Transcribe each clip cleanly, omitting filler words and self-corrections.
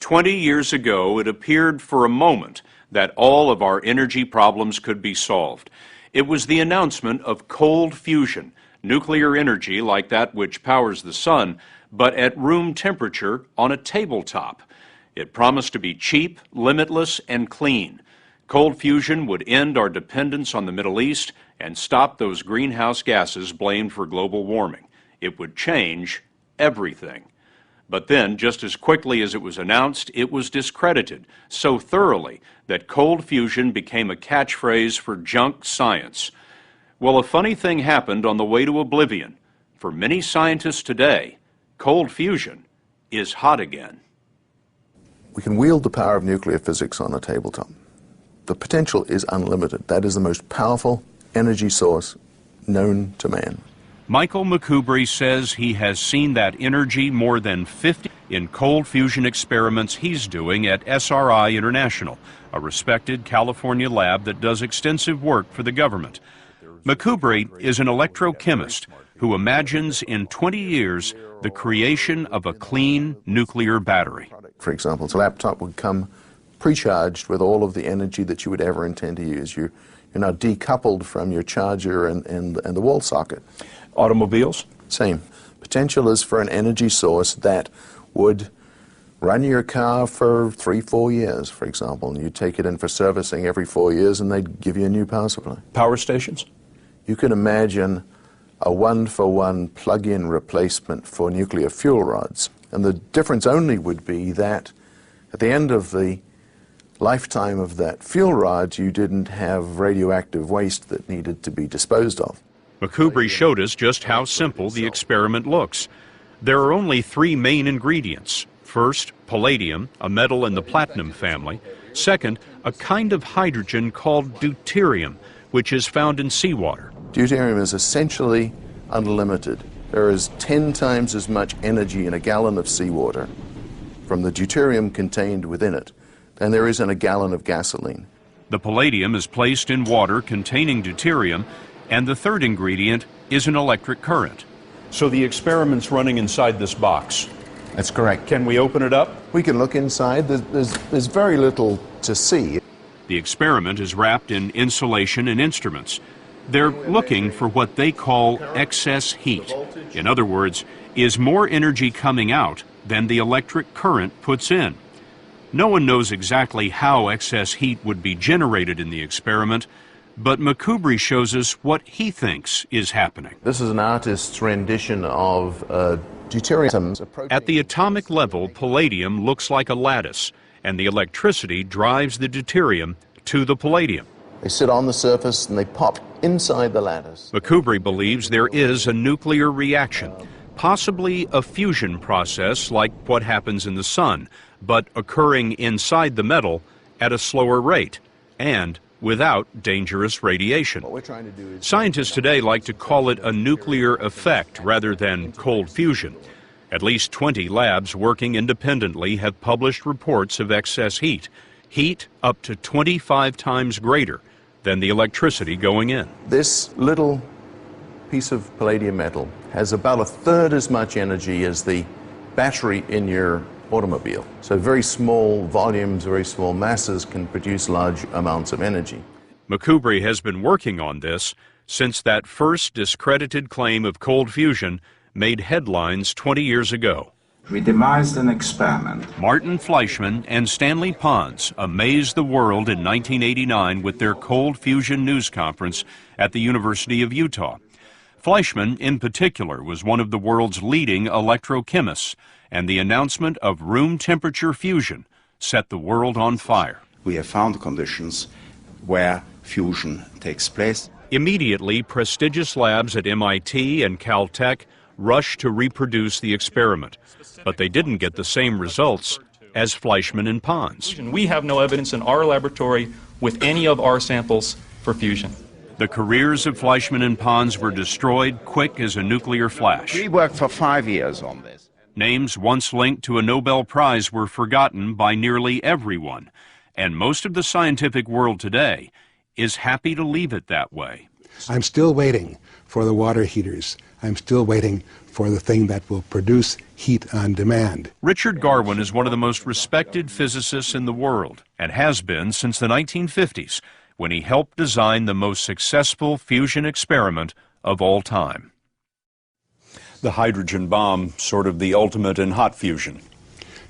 20 years ago, it appeared for a moment that all of our energy problems could be solved. It was the announcement of cold fusion, nuclear energy like that which powers the sun, but at room temperature on a tabletop. It promised to be cheap, limitless, and clean. Cold fusion would end our dependence on the Middle East and stop those greenhouse gases blamed for global warming. It would change everything. But then, just as quickly as it was announced, it was discredited so thoroughly that cold fusion became a catchphrase for junk science. Well, a funny thing happened on the way to oblivion. For many scientists today, cold fusion is hot again. We can wield the power of nuclear physics on a tabletop. The potential is unlimited. That is the most powerful energy source known to man. Michael McCubry says he has seen that energy more than 50 in cold fusion experiments he's doing at SRI International, a respected California lab that does extensive work for the government. McCubry is an electrochemist who imagines in 20 years the creation of a clean nuclear battery. For example, a laptop would come pre-charged with all of the energy that you would ever intend to use. You're now decoupled from your charger and the wall socket. Automobiles? Same. Potential is for an energy source that would run your car for 3-4 years, for example, and you take it in for servicing every 4 years and they'd give you a new power supply. Power stations? You can imagine a one-for-one plug-in replacement for nuclear fuel rods. And the difference only would be that at the end of the lifetime of that fuel rod, you didn't have radioactive waste that needed to be disposed of. McCubry showed us just how simple the experiment looks. There are only 3 main ingredients. First, palladium, a metal in the platinum family. Second, a kind of hydrogen called deuterium, which is found in seawater. Deuterium is essentially unlimited. There is 10 times as much energy in a gallon of seawater from the deuterium contained within it than there is in a gallon of gasoline. The palladium is placed in water containing deuterium, and the third ingredient is an electric current. So the experiment's running inside this box. That's correct. Can we open it up? We can look inside. There's very little to see. The experiment is wrapped in insulation and instruments. They're looking for what they call excess heat. In other words, is more energy coming out than the electric current puts in? No one knows exactly how excess heat would be generated in the experiment, but McCubry shows us what he thinks is happening. This is an artist's rendition of deuterium. At the atomic level, palladium looks like a lattice, and the electricity drives the deuterium to the palladium. They sit on the surface and they pop inside the lattice. McCubry believes there is a nuclear reaction, possibly a fusion process like what happens in the sun, but occurring inside the metal at a slower rate and without dangerous radiation. Scientists today like to call it a nuclear effect rather than cold fusion. At least 20 labs working independently have published reports of excess heat, heat up to 25 times greater than the electricity going in. This little piece of palladium metal has about 1/3 as much energy as the battery in your automobile. So very small volumes, very small masses can produce large amounts of energy. McCubry has been working on this since that first discredited claim of cold fusion made headlines 20 years ago. We devised an experiment. Martin Fleischmann and Stanley Pons amazed the world in 1989 with their cold fusion news conference at the University of Utah. Fleischmann, in particular, was one of the world's leading electrochemists, and the announcement of room temperature fusion set the world on fire. We have found conditions where fusion takes place. Immediately, prestigious labs at MIT and Caltech rushed to reproduce the experiment, but they didn't get the same results as Fleischmann and Pons. We have no evidence in our laboratory with any of our samples for fusion. The careers of Fleischmann and Pons were destroyed quick as a nuclear flash. We worked for 5 years on this. Names once linked to a Nobel Prize were forgotten by nearly everyone, and most of the scientific world today is happy to leave it that way. I'm still waiting for the water heaters I'm still waiting for the thing that will produce heat on demand. Richard Garwin is one of the most respected physicists in the world and has been since the 1950s, when he helped design the most successful fusion experiment of all time. The hydrogen bomb, sort of the ultimate in hot fusion.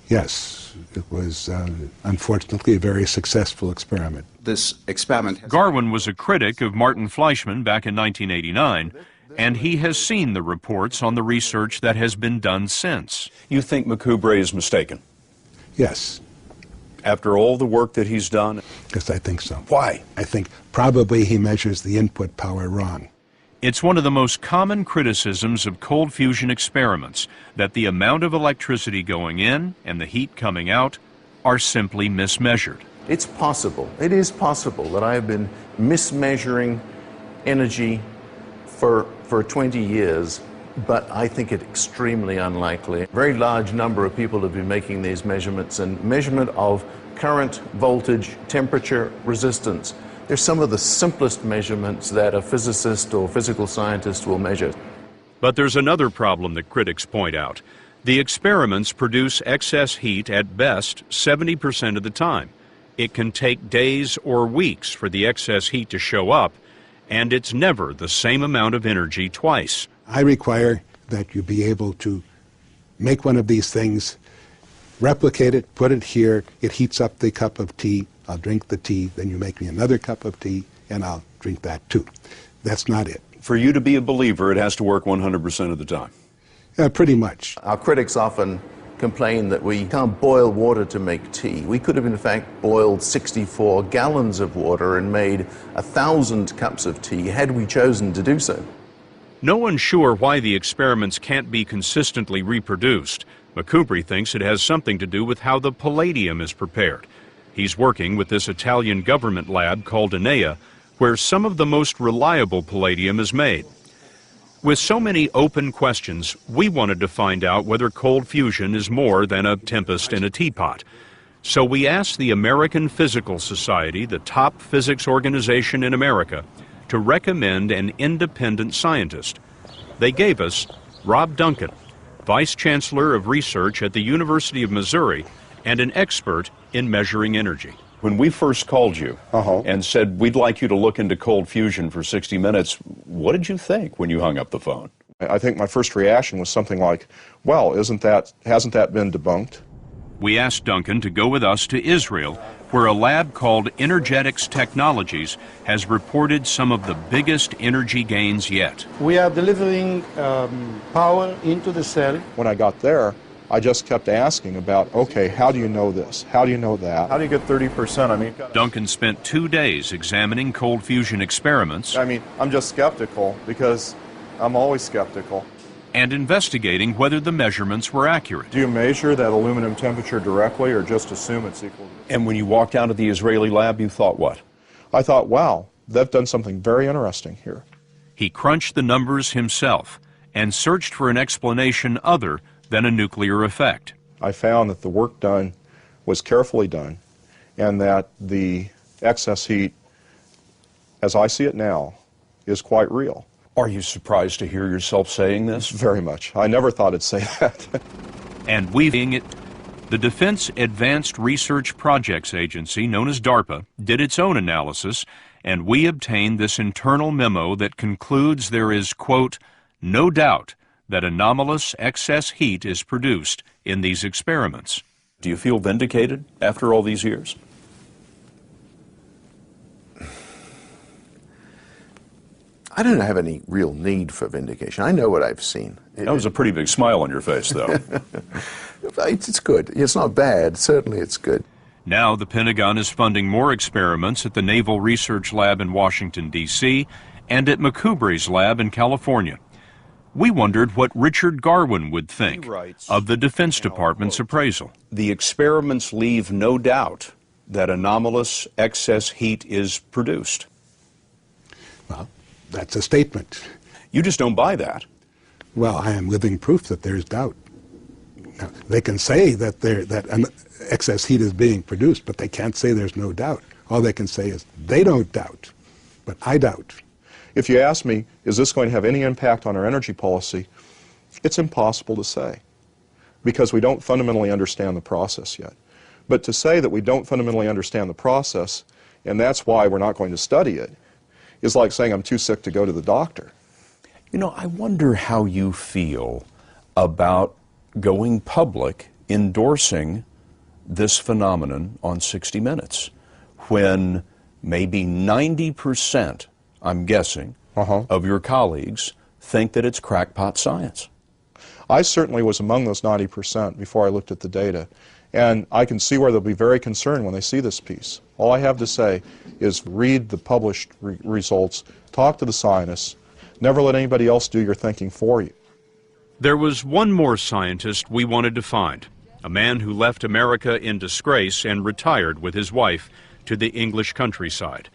Yes, it was unfortunately a very successful experiment. This experiment has... Garwin was a critic of Martin Fleischmann back in 1989, and he has seen the reports on the research that has been done since. You think Macubre is mistaken? Yes. After all the work that he's done? Yes, I think so. Why? I think probably he measures the input power wrong. It's one of the most common criticisms of cold fusion experiments that the amount of electricity going in and the heat coming out are simply mismeasured. It's possible, it is possible that I have been mismeasuring energy for 20 years, but I think it extremely unlikely. A very large number of people have been making these measurements, and measurement of current, voltage, temperature, resistance. They're some of the simplest measurements that a physicist or physical scientist will measure. But there's another problem that critics point out. The experiments produce excess heat at best 70% of the time. It can take days or weeks for the excess heat to show up, and it's never the same amount of energy twice. I require that you be able to make one of these things, replicate it, put it here, it heats up the cup of tea, I'll drink the tea, then you make me another cup of tea, and I'll drink that too. That's not it. For you to be a believer, it has to work 100% of the time. Pretty much. Our critics often complain that we can't boil water to make tea. We could have in fact boiled 64 gallons of water and made 1,000 cups of tea had we chosen to do so. No one's sure why the experiments can't be consistently reproduced. Macubre thinks it has something to do with how the palladium is prepared. He's working with this Italian government lab called Enea, where some of the most reliable palladium is made. With so many open questions, we wanted to find out whether cold fusion is more than a tempest in a teapot. So we asked the American Physical Society, the top physics organization in America, to recommend an independent scientist. They gave us Rob Duncan, Vice Chancellor of Research at the University of Missouri and an expert in measuring energy. When we first called you and said we'd like you to look into cold fusion for 60 minutes, what did you think when you hung up the phone? I think my first reaction was something like, well, hasn't that been debunked? We asked Duncan to go with us to Israel, where a lab called Energetics Technologies has reported some of the biggest energy gains yet. We are delivering power into the cell. When I got there, I just kept asking about, okay, how do you know this? How do you know that? How do you get 30%? I mean, Duncan spent 2 days examining cold fusion experiments. I'm just skeptical because I'm always skeptical. And investigating whether the measurements were accurate. Do you measure that aluminum temperature directly or just assume it's equal to... And when you walked down to the Israeli lab, you thought what? I thought, wow, they've done something very interesting here. He crunched the numbers himself and searched for an explanation other than a nuclear effect. I found that the work done was carefully done and that the excess heat, as I see it now, is quite real. Are you surprised to hear yourself saying this? Very much. I never thought I'd say that. And weaving it, the Defense Advanced Research Projects Agency, known as DARPA, did its own analysis, and we obtained this internal memo that concludes there is, quote, no doubt that anomalous excess heat is produced in these experiments. Do you feel vindicated after all these years? I don't have any real need for vindication. I know what I've seen. That was a pretty big smile on your face, though. It's good. It's not bad. Certainly it's good. Now the Pentagon is funding more experiments at the Naval Research Lab in Washington, D.C., and at Macubre's lab in California. We wondered what Richard Garwin would think of the Defense Department's appraisal. The experiments leave no doubt that anomalous excess heat is produced. Well, that's a statement. You just don't buy that. Well, I am living proof that there's doubt. Now, they can say that excess heat is being produced, but they can't say there's no doubt. All they can say is they don't doubt, but I doubt. If you ask me, is this going to have any impact on our energy policy, it's impossible to say, because we don't fundamentally understand the process yet. But to say that we don't fundamentally understand the process, and that's why we're not going to study it, is like saying I'm too sick to go to the doctor. You know, I wonder how you feel about going public, endorsing this phenomenon on 60 Minutes, when maybe 90%, I'm guessing, of your colleagues think that it's crackpot science. I certainly was among those 90% before I looked at the data. And I can see where they'll be very concerned when they see this piece. All I have to say is read the published results, talk to the scientists, never let anybody else do your thinking for you. There was one more scientist we wanted to find, a man who left America in disgrace and retired with his wife to the English countryside.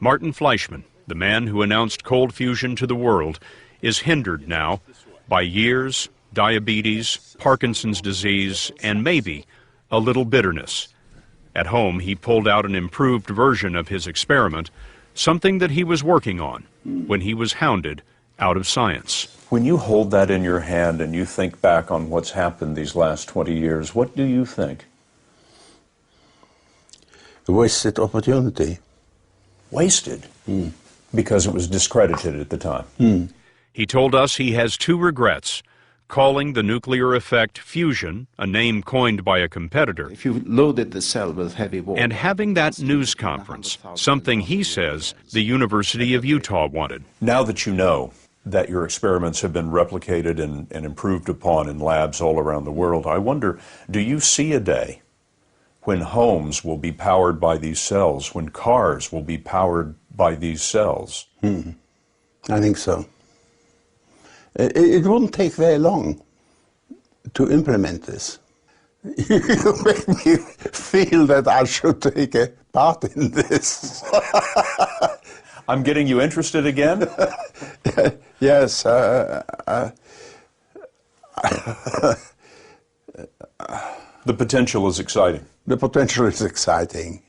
Martin Fleischmann, the man who announced cold fusion to the world, is hindered now by years, diabetes, Parkinson's disease, and maybe a little bitterness. At home, he pulled out an improved version of his experiment, something that he was working on when he was hounded out of science. When you hold that in your hand and you think back on what's happened these last 20 years, what do you think? A wasted opportunity. Wasted? Because it was discredited at the time. He told us he has two regrets: calling the nuclear effect fusion, a name coined by a competitor, If you loaded the cell with heavy water, and having that news conference, something he says the University of Utah wanted. Now that you know that your experiments have been replicated and improved upon in labs all around the world, I wonder, do you see a day when homes will be powered by these cells, when cars will be powered by these cells? I think so. It wouldn't take very long to implement this. You make me feel that I should take a part in this. I'm getting you interested again? Yes. The potential is exciting. The potential is exciting.